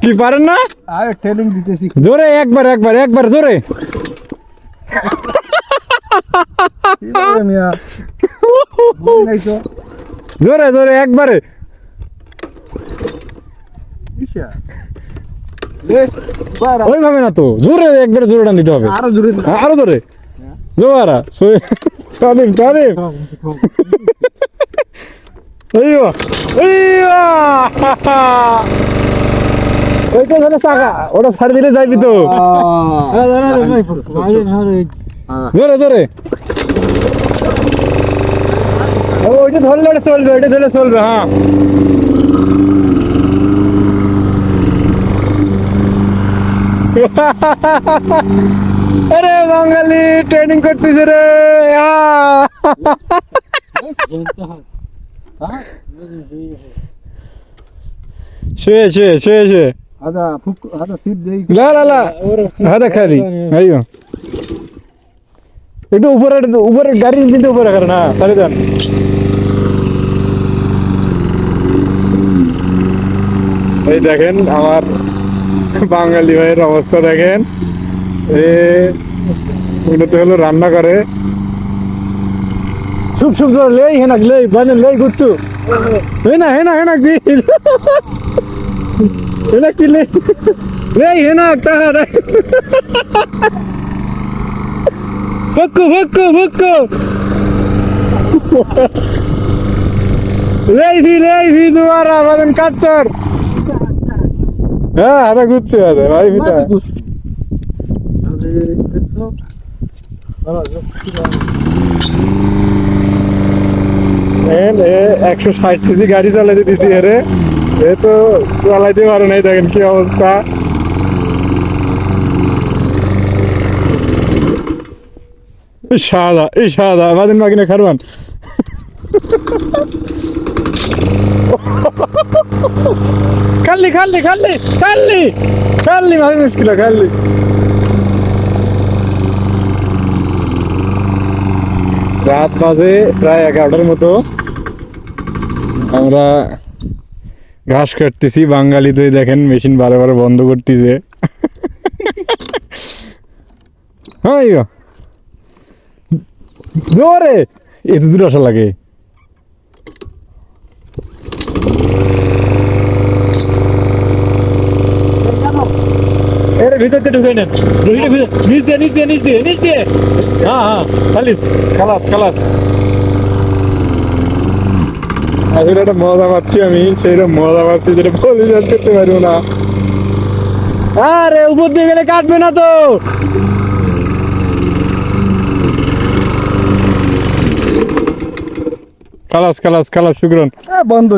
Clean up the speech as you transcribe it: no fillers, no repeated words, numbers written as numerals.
কি পারেন না? আরে ট্রেনিং দিতেছি। জোরে একবার একবার একবার জোরে। মিয়া জোরে জোরে একবারে। ওইভাবে না তো, জোরে একবারে জোরে টান দিতে হবে। আরো জোরে আরো জোরে জোয়ারা তালিম তালিম। ওইটা ধরে চাকা, ওটা ছাড়ি দিলে যাইবি তো। জোরে জোরে ওইটা ধরলে ওটা চলবে, ওইটা ধরলে চলবে। হ্যাঁ আরে বাঙালি ট্রেনিং করতেছে রে। শুয়ে শুয়ে শুয়ে শুয়ে আদা ফুক আদা সিট দেই। লা লা লা হাদা খালি আইও একটু উপরে উপরে গাড়ি দিতে উপরে করে না সারি দেন। এই দেখেন আমার বাঙালি ভাইয়ের অবস্থা দেখেন। উন্নতি হলো রান্না করে। শুভ শুভ লেই হেনাক লেই বানেন লেই গুচ্ছু হেনা হেনা হেনাক দি হেনাক কি লেই লেই হেনাক তাহার ফক্কু ফক্কু ফক্কু লেই ভি দুয়ারা বানেন কাচ্চর। হ্যাঁ হারা গুচ্ছু আছে ভাই ভিটা। একশো 60 সিসি গাড়ি চালাইতে দিছি এরে, এ তো চালাইতে পারে নাই। দেখেন কি অবস্থা। সাদা এই সাদা বাদিন বাকিনা খারবান। খাল্লি খাল্লি খাল্লি খাল্লি খাল্লি ভাই মুশকিল খাল্লি। রাত বাজে প্রায় 11টার মতো। আমরা ঘাস কাটতেছি। বাঙালিতে দেখেন মেশিন বারে বারে বন্ধ করতেছে। হ্যাঁ জোরে এত দূর আসা লাগে। এর ভিতর দিয়ে ঢুকে নেন, নিচ দিয়ে নিচ দিয়ে নিচ দিয়ে নিচ দিয়ে। হ্যাঁ হ্যাঁ খালিস খালাস খালাস। আসলে একটা মজা পাচ্ছি আমি, সেইরকম মজা পাচ্ছি যেটা বলি করতে পারবো না। আরে উপর দিয়ে গেলে কাটবে না তো। খালাস খালাস খালাস শুক্রন বন্ধ।